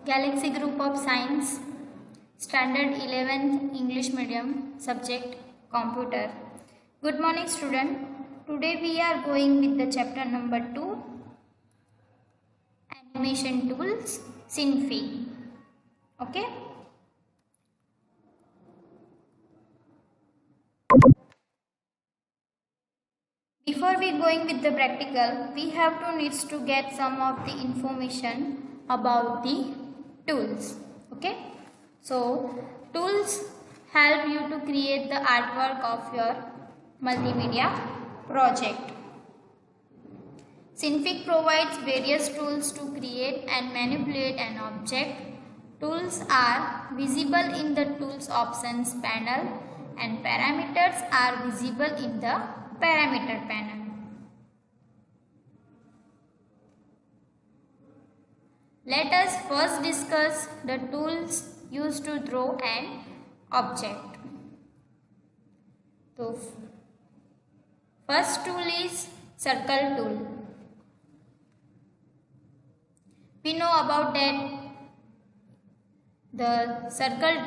Galaxy Group of Science, Standard 11th English Medium, Subject Computer. Good morning, student. Today we are going with the chapter number 2, Animation Tools, Synfig. Okay. Before we going with the practical, we have to get some of the information about the tools. Okay. So tools help you to create the artwork of your multimedia project. Synfig provides various tools to create and manipulate an object. Tools are visible in the Tools Options panel and parameters are visible in the Parameter panel. Let us first discuss the tools used to draw an object. So, first tool is circle tool. We know about that the circle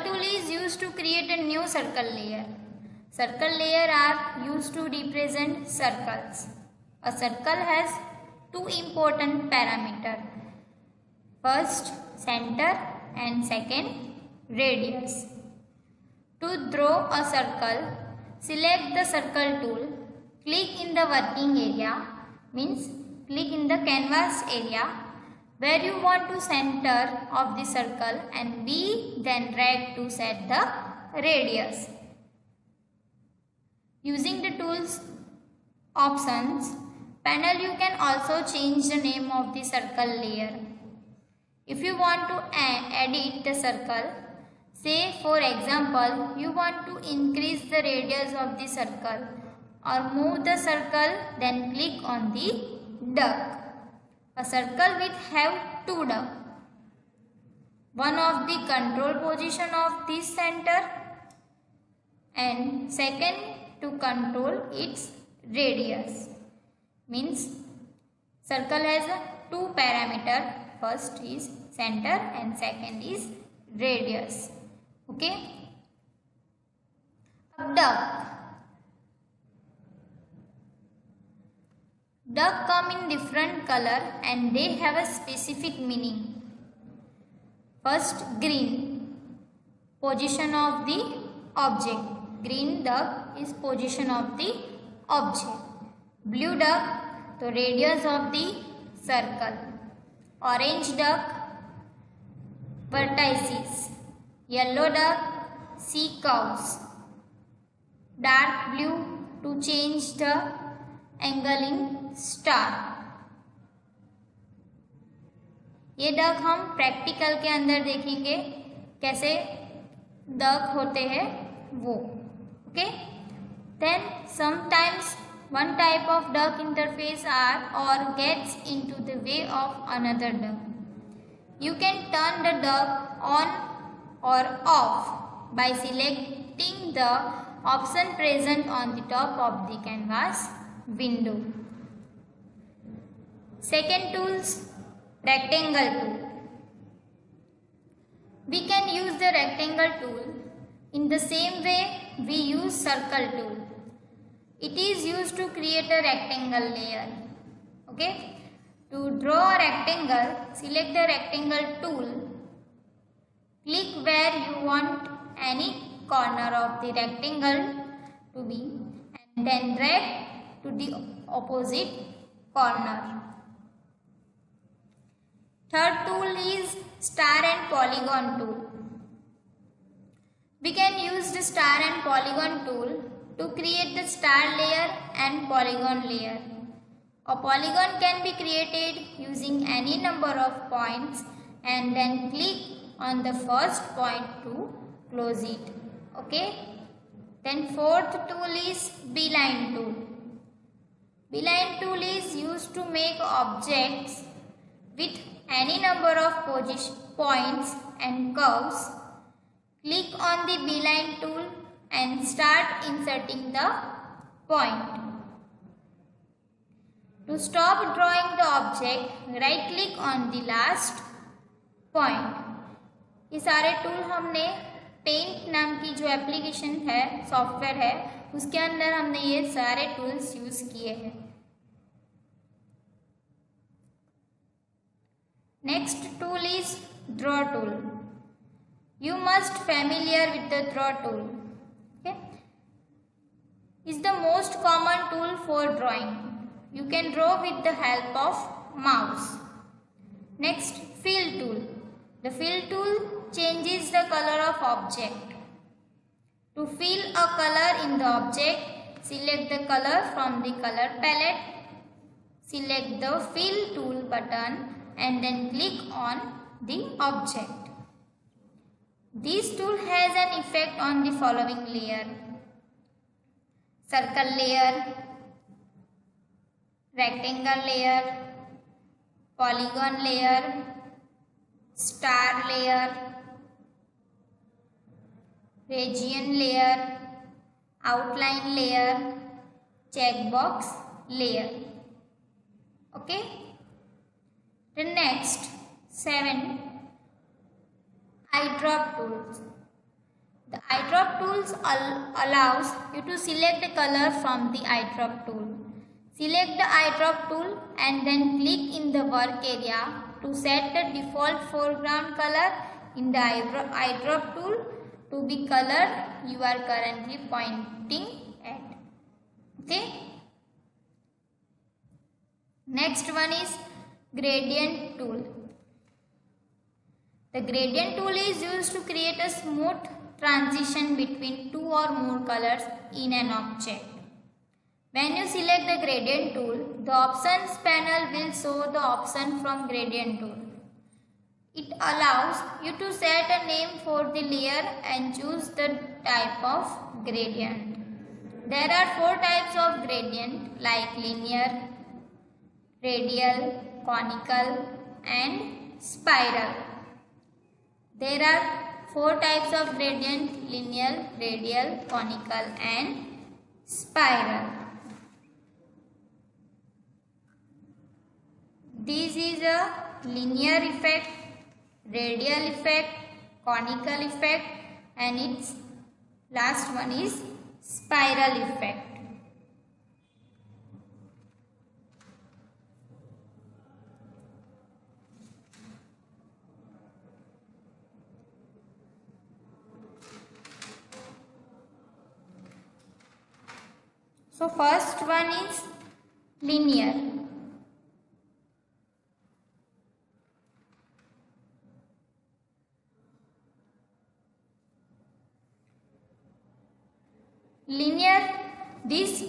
tool is used to create a new circle layer. Circle layer are used to represent circles. A circle has two important parameters. First, center and second, radius. To draw a circle, select the circle tool, click in the working area, means click in the canvas area where you want to center of the circle and then drag to set the radius. Using the tools options panel, you can also change the name of the circle layer. If you want to edit the circle, say for example, you want to increase the radius of the circle or move the circle, then click on the duck. A circle will have two ducks. One of the control position of this center and second to control its radius. Means circle has two parameters. First is center and second is radius. Okay. Duck. Duck come in different color and they have a specific meaning. First, green, position of the object. Green duck is position of the object. Blue duck, the radius of the circle. Orange duck, vertices. Yellow duck, sea cows. Dark blue to change the angle in star. ये डक हम practical के अंदर देखेंगे कैसे डक होते हैं वो. Okay. Then sometimes one type of duck interface are or gets into the way of another duck. You can turn the duck on or off by selecting the option present on the top of the canvas window. Second tools, rectangle tool. We can use the rectangle tool in the same way we use circle tool. It is used to create a rectangle layer. Okay. To draw a rectangle, select the rectangle tool. Click where you want any corner of the rectangle to be and then drag to the opposite corner. Third tool is star and polygon tool. We can use the star and polygon tool to create the star layer and polygon layer. A polygon can be created using any number of points and then click on the first point to close it. Okay. Then fourth tool is beeline tool. Beeline tool is used to make objects with any number of points and curves. Click on the beeline tool and start inserting the point. To stop drawing the object, right click on the last point. ये सारे tool हमने paint नाम की जो application है, software है, उसके अंदर हमने ये सारे टूल्स यूज किए हैं। Next tool is draw tool. You must familiar with the draw tool. Okay, is the most common tool for drawing. You can draw with the help of mouse. Next, fill tool. The fill tool changes the color of object. To fill a color in the object, select the color from the color palette. Select the fill tool button and then click on the object. This tool has an effect on the following layer: circle layer, rectangle layer, polygon layer, star layer, region layer, outline layer, checkbox layer. Okay. The next 7 eyedrop tools. The eyedrop tools allows you to select the color from the eyedrop tool. Select the eyedrop tool and then click in the work area to set the default foreground color in the eyedrop tool to the color you are currently pointing at. Okay. Next one is gradient tool. The gradient tool is used to create a smooth transition between two or more colors in an object. When you select the gradient tool, the options panel will show the option from gradient tool. It allows you to set a name for the layer and choose the type of gradient. There are 4 types of gradient like linear, radial, conical and spiral. There are 4 types of gradient: linear, radial, conical and spiral. This is a linear effect, radial effect, conical effect and its last one is spiral effect. So first one is linear. Linear, this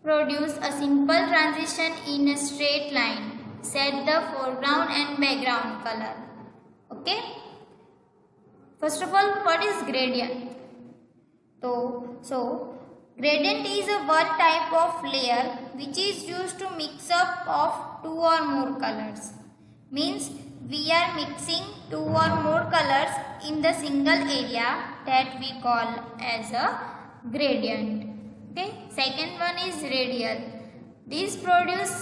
produce a simple transition in a straight line. Set the foreground and background color. Okay. First of all, what is gradient? So gradient is a one type of layer which is used to mix up of 2 or more colors. Means we are mixing 2 or more colors in the single area that we call as a gradient. Okay. Second one is radial. These produce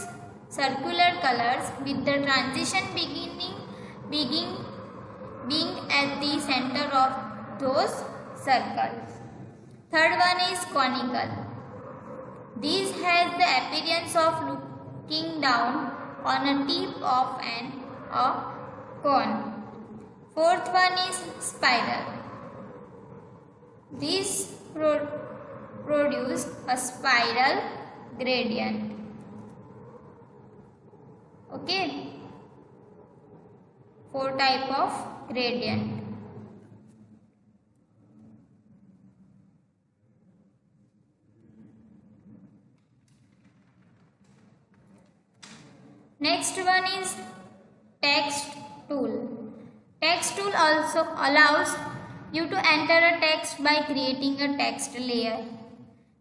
circular colors with the transition being at the center of those circles. Third one is conical. This has the appearance of looking down on a tip of a cone. Fourth one is spiral. This produce a spiral gradient. Okay. 4 type of gradient. Next one is text tool. Text tool also allows you to enter a text by creating a text layer.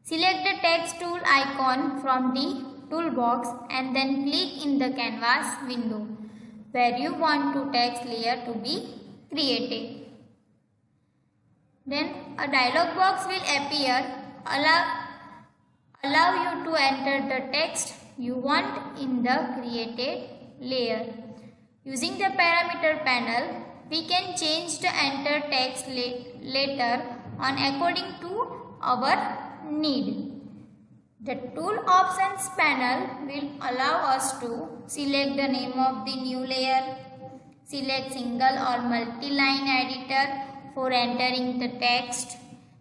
Select the text tool icon from the toolbox and then click in the canvas window where you want to text layer to be created. Then a dialog box will appear, allow you to enter the text you want in the created layer. Using the parameter panel, we can change the enter text later on according to our need. The tool options panel will allow us to select the name of the new layer, select single or multi-line editor for entering the text,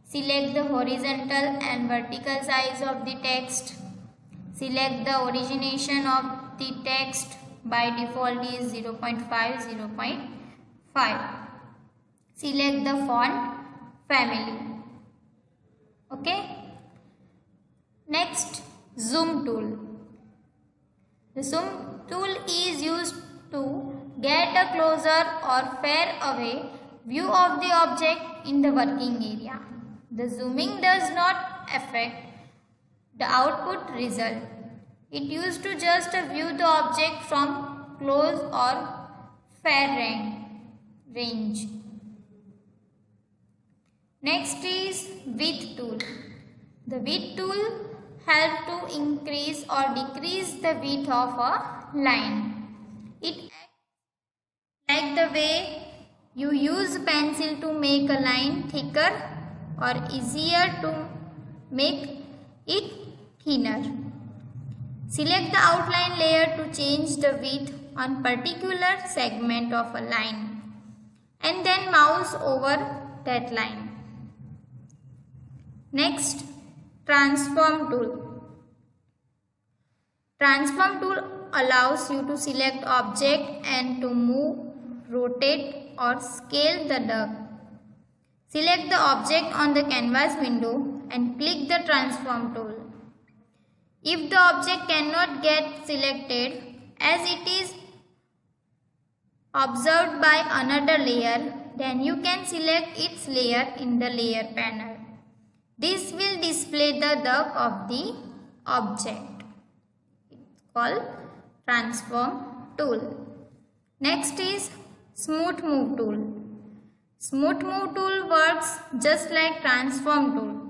select the horizontal and vertical size of the text, select the origination of the text, by default is 0.5, 0.5. Select the font family. Okay. Next, zoom tool. The zoom tool is used to get a closer or far away view of the object in the working area. The zooming does not affect the output result. It used to just view the object from close or far range. Next is width tool. The width tool helps to increase or decrease the width of a line. It acts like the way you use pencil to make a line thicker or easier to make it thinner. Select the outline layer to change the width on particular segment of a line and then mouse over that line. Next, transform tool. Transform tool allows you to select object and to move, rotate or scale the duck. Select the object on the canvas window and click the transform tool. If the object cannot get selected as it is observed by another layer, then you can select its layer in the layer panel. This will display the duck of the object. It's called transform tool. Next is smooth move tool. Smooth move tool works just like transform tool.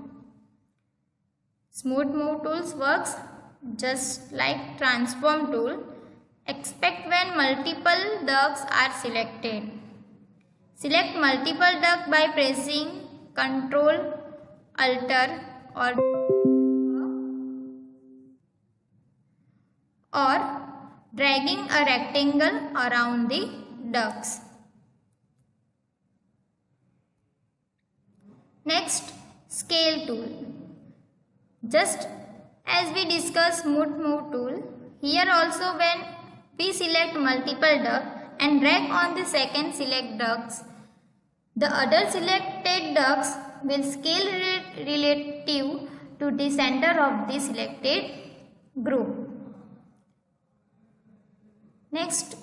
Smooth move tools works just like transform tool except when multiple ducks are selected. Select multiple duck by pressing Ctrl, Alt or dragging a rectangle around the ducks. Next, scale tool. Just as we discussed smooth move tool, here also when we select multiple ducks and drag on the second select ducks, the other selected ducks will scale relative to the center of the selected group. Next,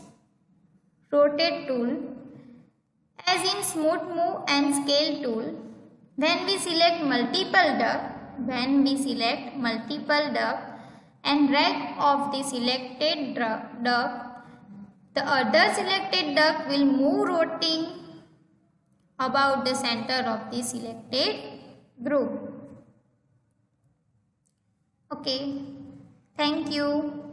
rotate tool. As in smooth move and scale tool, when we select multiple ducks and drag off the selected duck, the other selected duck will move rotating about the center of the selected group. Okay, thank you.